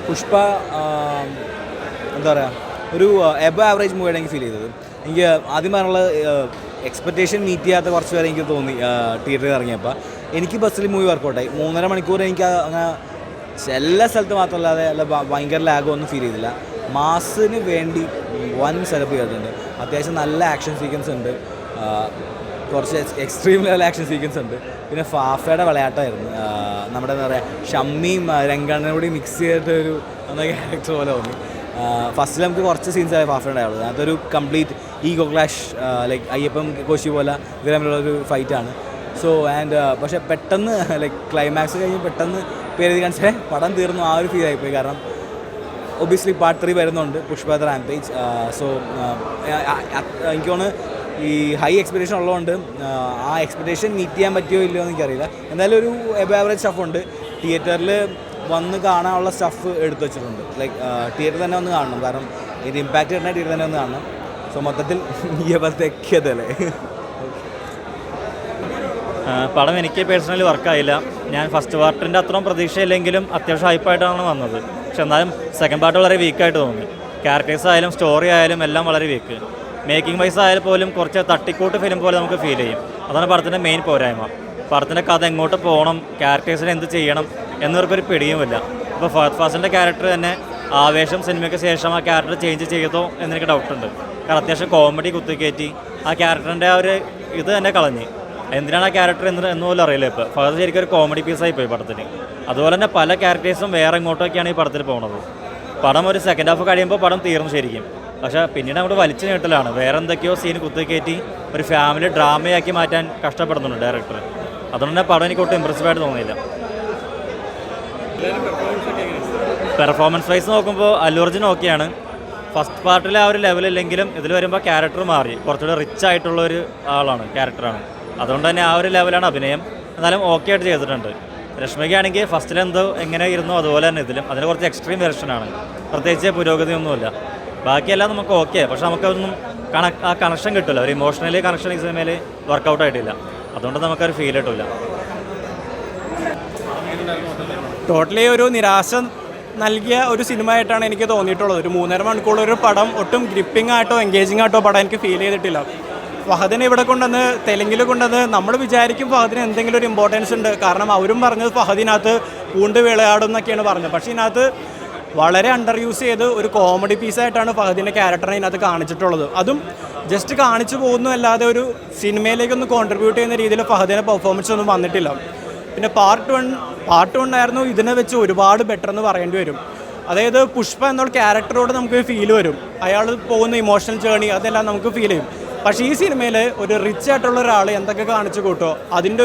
പുഷ്പ എന്താ പറയുക ഒരു എബോ ആവറേജ് മൂവിയാണ് എനിക്ക് ഫീൽ ചെയ്തത്. എനിക്ക് ആദ്യം പറഞ്ഞുള്ള എക്സ്പെക്റ്റേഷൻ മീറ്റ് ചെയ്യാത്ത കുറച്ച് പേരെ എനിക്ക് തോന്നി തിയേറ്ററിൽ ഇറങ്ങിയപ്പോൾ. എനിക്ക് ബസ്സിൽ മൂവി വർക്കൗട്ടായി. 3.5 മണിക്കൂർ എനിക്ക് അങ്ങനെ എല്ലാ സ്ഥലത്ത് മാത്രമല്ലാതെ അല്ല ഭയങ്കര ലാഗോ ഒന്നും ഫീൽ ചെയ്തില്ല. മാസിന് വേണ്ടി വൻ സെലബ് ചെയ്തിട്ടുണ്ട്. അത്യാവശ്യം നല്ല ആക്ഷൻ സീക്വൻസ് ഉണ്ട്, കുറച്ച് എക്സ്ട്രീം ലെവൽ ആക്ഷൻ സീക്വൻസ് ഉണ്ട്. പിന്നെ ഫാഫയുടെ വിളയാട്ടമായിരുന്നു. നമ്മുടെ എന്താ പറയുക ഷമ്മിയും രംഗണ്ണനും കൂടി മിക്സ് ചെയ്തിട്ടൊരു ക്യാരക്ടർ പോലെ തോന്നി. ഫസ്റ്റിൽ നമുക്ക് കുറച്ച് സീൻസ് ഫാഫയുടെ ഉണ്ടായുള്ളൂ. അതൊരു complete ego clash, like Ayyappan Koshi പോലെ ഇവർ തമ്മിലുള്ളൊരു ഫൈറ്റാണ്. സോ പക്ഷേ പെട്ടെന്ന് ലൈക്ക് ക്ലൈമാക്സ് കഴിഞ്ഞ് പെട്ടെന്ന് പേരെഴുതി കാണിച്ചാൽ പടം തീർന്നു ആ ഒരു ഫീൽ ആയിപ്പോയി. കാരണം ഒബിയസ്ലി പാർട്ട് 3 വരുന്നുണ്ട്, പുഷ്പ ദ റാംപേജ്. സോ എനിക്ക് തോന്നുന്നു ഈ ഹൈ എക്സ്പെക്റ്റേഷൻ ഉള്ളതുകൊണ്ട് ആ എക്സ്പെക്റ്റേഷൻ മീറ്റ് ചെയ്യാൻ പറ്റുമോ ഇല്ലയോ എന്ന് എനിക്കറിയില്ല. എന്തായാലും ഒരു എബോ ആവറേജ് സ്റ്റഫുണ്ട്. തിയേറ്ററിൽ വന്ന് കാണാനുള്ള സ്റ്റഫ് എടുത്തു വെച്ചിട്ടുണ്ട്. ലൈക്ക് തിയേറ്ററിൽ തന്നെ ഒന്ന് കാണണം, കാരണം ഇത് ഇമ്പാക്റ്റ് കിട്ടുന്ന തിയേറ്ററിൽ തന്നെ ഒന്ന് കാണണം. സോ മൊത്തത്തിൽ തെക്കിയതല്ലേ പടം എനിക്ക് പേഴ്സണലി വർക്കായില്ല. ഞാൻ ഫസ്റ്റ് പാർട്ടിൻ്റെ അത്രയും പ്രതീക്ഷയില്ലെങ്കിലും അത്യാവശ്യം ഹൈപ്പായിട്ടാണ് വന്നത്. പക്ഷെ എന്നാലും സെക്കൻഡ് പാർട്ട് വളരെ വീക്കായിട്ട് തോന്നി. ക്യാരക്ടേഴ്സ് ആയാലും സ്റ്റോറി ആയാലും എല്ലാം വളരെ വീക്ക്. മേക്കിംഗ് വൈസ് ആയാലും പോലും കുറച്ച് തട്ടിക്കൂട്ട് ഫിലിം പോലെ നമുക്ക് ഫീൽ ചെയ്യും. അതാണ് പടത്തിൻ്റെ മെയിൻ പോരായ്മ. പടത്തിൻ്റെ കഥ എങ്ങോട്ട് പോകണം, ക്യാരക്ടേഴ്സിനെ എന്ത് ചെയ്യണം എന്നവർക്കൊരു പിടിയുമില്ല. ഇപ്പോൾ ഫഹദ് ഫാസിലിൻ്റെ ക്യാരക്ടർ തന്നെ ആവേശം സിനിമയ്ക്ക് ശേഷം ആ ക്യാരക്ടർ ചേഞ്ച് ചെയ്തോ എന്നെനിക്ക് ഡൗട്ടുണ്ട്. കാരണം അത്യാവശ്യം കോമഡി കുത്തിക്കയറ്റി ആ ക്യാരക്ടറിൻ്റെ ആ ഒരു ഇത് തന്നെ കളഞ്ഞ്. എന്തിനാണ് ആ ക്യാരക്ടർ എന്ന് പോലും അറിയില്ല. ഇപ്പോൾ ഫഹദ് ശരിക്കും ഒരു കോമഡി പീസായി പോയി പടത്തിന്. അതുപോലെ തന്നെ പല ക്യാരക്ടേഴ്സും വേറെ എങ്ങോട്ടൊക്കെയാണ് ഈ പടത്തിൽ പോകുന്നത്. പടം ഒരു സെക്കൻഡ് ഹാഫ് കഴിയുമ്പോൾ പടം തീർന്നു ശരിക്കും. പക്ഷേ പിന്നീട് അങ്ങോട്ട് വലിച്ചു നീട്ടലാണ്. വേറെ എന്തൊക്കെയോ സീൻ കുത്തിക്കയറ്റി ഒരു ഫാമിലി ഡ്രാമയാക്കി മാറ്റാൻ കഷ്ടപ്പെടുന്നുണ്ട് ഡയറക്ടർ. അതുകൊണ്ട് തന്നെ പടം എനിക്ക് ഒട്ടും ഇമ്പ്രസീവായിട്ട് തോന്നിയില്ല. പെർഫോമൻസ് വൈസ് നോക്കുമ്പോൾ അല്ലു അർജുൻ ഓക്കെയാണ്. ഫസ്റ്റ് പാർട്ടിലെ ആ ഒരു ലെവലില്ലെങ്കിലും ഇതിൽ വരുമ്പോൾ ക്യാരക്ടർ മാറി. കുറച്ചുകൂടി റിച്ച് ആയിട്ടുള്ള ഒരു ആളാണ്, ക്യാരക്ടറാണ്. അതുകൊണ്ട് തന്നെ ആ ഒരു ലെവലാണ് അഭിനയം. എന്നാലും ഓക്കെ ആയിട്ട് ചെയ്തിട്ടുണ്ട്. രശ്മികയാണെങ്കിൽ ഫസ്റ്റിലെന്തോ എങ്ങനെ ഇരുന്നോ അതുപോലെ തന്നെ ഇതിലും അതിന് കുറച്ച് എക്സ്ട്രീം വെർഷനാണ്. പ്രത്യേകിച്ച് പുരോഗതിയൊന്നുമില്ല. ബാക്കിയെല്ലാം നമുക്ക് ഓക്കെ, പക്ഷെ നമുക്കതൊന്നും ആ കണക്ഷൻ കിട്ടില്ല. ഒരു ഇമോഷണലി കണക്ഷൻ ഈ സിനിമയിൽ വർക്കൗട്ട് ആയിട്ടില്ല. അതുകൊണ്ട് നമുക്കൊരു ഫീൽ കിട്ടില്ല. ടോട്ടലി ഒരു നിരാശ നൽകിയ ഒരു സിനിമ ആയിട്ടാണ് എനിക്ക് തോന്നിയിട്ടുള്ളത്. ഒരു 3.5 മണിക്കൂർ പടം ഒട്ടും ഗ്രിപ്പിംഗ് ആയിട്ടോ എൻഗേജിംഗ് ആയിട്ടോ പടം എനിക്ക് ഫീൽ ചെയ്തിട്ടില്ല. ഫഹദിനെ ഇവിടെ കൊണ്ടുവന്ന് തെലുങ്കിൽ കൊണ്ടുവന്ന് നമ്മൾ വിചാരിക്കും ഫഹദിന് എന്തെങ്കിലും ഒരു ഇമ്പോർട്ടൻസ് ഉണ്ട്. കാരണം അവരും പറഞ്ഞത് ഫഹദിനകത്ത് പൂണ്ട് വിളയാടും എന്നൊക്കെയാണ് പറഞ്ഞത്. പക്ഷേ ഇതിനകത്ത് വളരെ അണ്ടർ യൂസ് ചെയ്ത് ഒരു കോമഡി പീസായിട്ടാണ് ഫഹദിൻ്റെ ക്യാരക്ടറിനെ ഇതിനകത്ത് കാണിച്ചിട്ടുള്ളത്. അതും ജസ്റ്റ് കാണിച്ചു പോകുന്നു അല്ലാതെ ഒരു സിനിമയിലേക്കൊന്ന് കോൺട്രിബ്യൂട്ട് ചെയ്യുന്ന രീതിയിൽ ഫഹദിൻ്റെ പെർഫോമൻസ് ഒന്നും വന്നിട്ടില്ല. പിന്നെ പാർട്ട് 1 ആയിരുന്നു ഇതിനെ വെച്ച് ഒരുപാട് ബെറ്റർ എന്ന് പറയേണ്ടി വരും. അതായത് പുഷ്പ എന്നുള്ള ക്യാരക്ടറോട് നമുക്ക് ഫീൽ വരും. അയാൾ പോകുന്ന ഇമോഷണൽ ജേണി അതെല്ലാം നമുക്ക് ഫീൽ ചെയ്യും. പക്ഷേ ഈ സിനിമയിൽ ഒരു റിച്ച് ആയിട്ടുള്ള ഒരാൾ എന്തൊക്കെ കാണിച്ചു കൂട്ടോ അതിൻ്റെ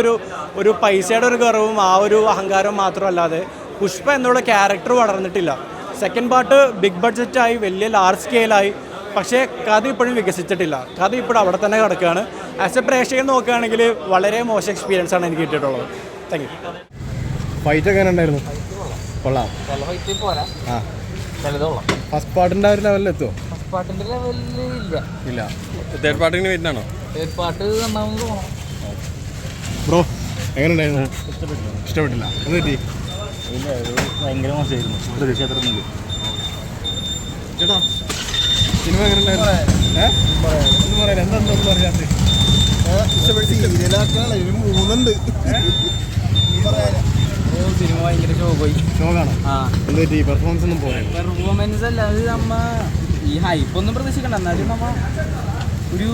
ഒരു പൈസയുടെ ഒരു കുറവും ആ ഒരു അഹങ്കാരവും മാത്രമല്ലാതെ പുഷ്പ എന്നുള്ള ക്യാരക്ടർ വളർന്നിട്ടില്ല. സെക്കൻഡ് പാർട്ട് ബിഗ് ബഡ്ജറ്റായി വലിയ ലാർജ് സ്കെയിലായി, പക്ഷേ കഥ ഇപ്പോഴും വികസിച്ചിട്ടില്ല. കഥ ഇപ്പോഴും അവിടെ തന്നെ കിടക്കുകയാണ്. ആസ് എ പ്രേക്ഷകൻ നോക്കുകയാണെങ്കിൽ വളരെ മോശം എക്സ്പീരിയൻസ് ആണ് എനിക്ക് കിട്ടിയിട്ടുള്ളത്. Thank you. ഫൈറ്റ് ഒക്കെ ഉണ്ടായിരുന്നു? കൊള്ളാം. ഫസ്റ്റ് പാർട്ടിൻ്റെ ഒരു ലെവലിൽ എത്തുമോ? ഫസ്റ്റ് പാർട്ടിൻ്റെ ലെവലിൽ ഇല്ല. തേർഡ് പാർട്ടിന് വരുന്നതാണോ? തേർഡ് പാർട്ട് നന്നാവുമെന്ന് തോന്നണം. ബ്രോ എങ്ങനെ ഉണ്ടായിരുന്നു? ഇഷ്ടപ്പെട്ടില്ല. എന്ത് പറ്റി? ഭയങ്കര മോശമായിരുന്നു. പ്രതീക്ഷ ചേട്ടാ സിനിമ എങ്ങനെ ഉണ്ടായിരുന്നു? ഒന്നും പറയാം. എന്താണെന്നൊന്നും പറയാതെ സിനിമ ഭയങ്കര ഷോക്കാണ്. എന്ത് പറ്റി? പെർഫോമൻസ് ഒന്നും പോരാ. പെർഫോമൻസ് അല്ല, അത് നമ്മ ഈ ഹൈപ്പൊന്നും പ്രതീക്ഷിക്കണ്ട. എന്നാലും നമ്മ ഒരു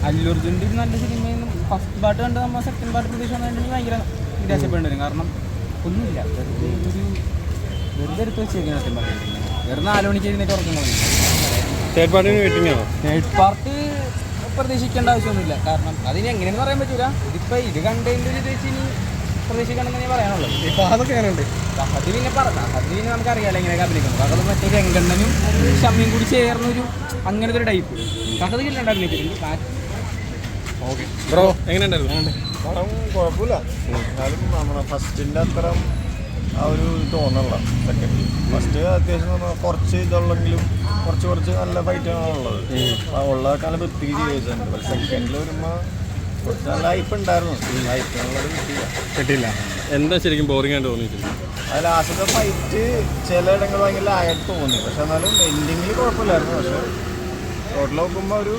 അല്ലു അർജുൻ്റെ നല്ല സിനിമയിൽ ഫസ്റ്റ് പാർട്ട് കണ്ട് നമ്മൾ സെക്കൻഡ് പാർട്ട് പ്രതീക്ഷ വന്നിട്ടുണ്ടെങ്കിൽ ഭയങ്കര നിരാശപ്പെടേണ്ടി വരും. കാരണം ഒന്നുമില്ല, വെറുതെ എടുത്ത് വെച്ചേക്കാൻ സത്യം പറഞ്ഞിട്ടുണ്ടെങ്കിൽ വെറുതെ 4 മണിക്ക് എഴുന്നേറ്റ് ഉറങ്ങുന്നത്. തേർഡ് പാർട്ടിന് വെയിറ്റിംഗ് ആണോ? തേർഡ് പാർട്ട് പ്രതീക്ഷിക്കേണ്ട ആവശ്യമൊന്നുമില്ല. കാരണം അതിന് എങ്ങനെയെന്ന് പറയാൻ പറ്റില്ല. ഇതിപ്പോൾ ഇത് കണ്ടതിൻ്റെ ഒരു വെച്ച് ഇനി പ്രതീക്ഷിക്കണമെന്ന് ഞാൻ പറയാനുള്ളത്. ഇപ്പോൾ അതൊക്കെ എങ്ങനെയുണ്ട്? അത് പിന്നെ നമുക്കറിയാലോ എങ്ങനെയൊക്കെ അഭിനയിക്കുന്നത്. കാരണം മറ്റേ രംഗണ്ണനും ഷമ്മിയും കൂടി ചേർന്നൊരു അങ്ങനത്തെ ഒരു ടൈപ്പ് കഥ കിട്ടാണ്ട് അഭിനയിച്ചിട്ടുണ്ട്. ഓക്കെ ബ്രോ എങ്ങനെയുണ്ടായിരുന്നു? പടം കുഴപ്പമില്ല. എന്നാലും നമ്മുടെ ഫസ്റ്റിൻ്റെ അത്ര ആ ഒരു തോന്നല്ല. സെക്കൻഡ് ഫസ്റ്റ് അത്യാവശ്യം കുറച്ച് ഇതുള്ളെങ്കിലും കുറച്ച് നല്ല ഫൈറ്റാണുള്ളത്. ഉള്ളതൊക്കെ വൃത്തിക്ക് ചെയ്തിട്ടുണ്ട്. സെക്കൻഡിൽ വരുമ്പോൾ കുറച്ച് നല്ല ഹൈപ്പ് ഉണ്ടായിരുന്നു. ഹൈപ്പിനുള്ളത് കിട്ടിയില്ല. എന്താ ശരിക്കും ബോറിംഗ് ആയിട്ട് തോന്നിയിട്ടില്ല? അത് ലാസ്റ്റത്തെ ഫൈറ്റ് ചിലയിടങ്ങൾ ഭയങ്കര ലാഗായിട്ട് തോന്നി. പക്ഷെ എന്നാലും എൻഡിങ്ങിൽ കുഴപ്പമില്ലായിരുന്നു. പക്ഷെ ടോട്ടൽ നോക്കുമ്പോൾ ഒരു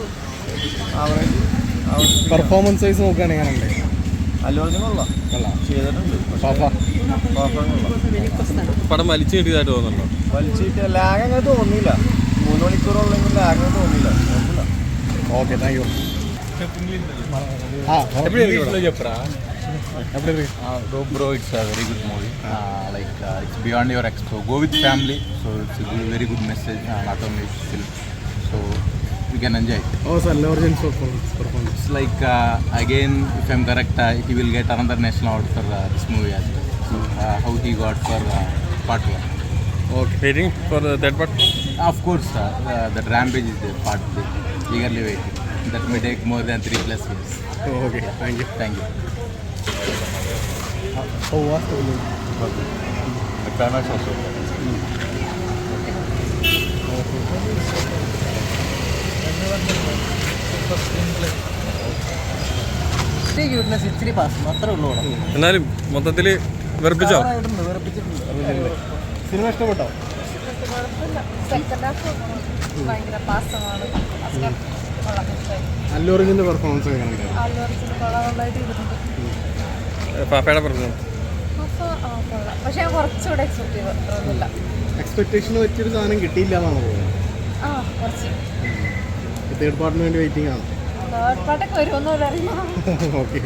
ആവറേജ് പെർഫോമൻസ് വൈസ് നോക്കുകയാണെങ്കിൽ എങ്ങനെയുണ്ട്? അല്ലു അർജുൻ കൊള്ളാം ചെയ്തിട്ടുണ്ട്. പടം വലിച്ചു കിട്ടിയതായിട്ട് തോന്നുന്നുണ്ടോ? വലിച്ചിട്ട് ലാഗ് അങ്ങനെ തോന്നിയില്ല. 3 മണിക്കൂറുള്ളെങ്കിൽ ലാഗ് അങ്ങനെ തോന്നിയില്ല. കുഴപ്പമില്ല. Okay, thank you. Bro, it's a very good movie. It's beyond your expert. Go with family, so it's a very good message, not only film. So you can enjoy it. Oh, sir, Allu Arjun's performance. It's like again, if I'm correct, he will get another national award for this movie as well. So how he got for part 1. Okay. Waiting for that part? Of course, the Rampage is there, part 3. Eagerly waiting. That may take more than 3+ years. Okay, thank you. Thank you. How was the movie? The climax also. ഇച്ചിരി pass അത്രേ ഉള്ളൂ. എന്നാലും മൊത്തത്തിൽ വെറുപ്പിച്ചോ? Cinema ഇഷ്ടപ്പെട്ടോ? ഭയങ്കര പാസമാണ്. അല്ലു അർജുൻ്റെ performance എങ്ങനെയുണ്ട്? നന്നായിട്ട് ചെയ്തിട്ടുണ്ട്. പാപ്പയുടെ പറഞ്ഞു കൊള്ളാം. പക്ഷെ ഞാൻ കുറച്ചുകൂടെ എക്സ്പെക്ട് ചെയ്തില്ല. എക്സ്പെക്ടേഷന് പറ്റിയൊരു സാധനം കിട്ടിയില്ല എന്നാണ് തോന്നുന്നത്. കുറച്ച് തേർഡ് പാർട്ടിന് വേണ്ടി വെയിറ്റിംഗ് ആണ്. തേർഡ് പാർട്ടൊക്കെ വരുമെന്നല്ല അറിയാം. ഓക്കെ.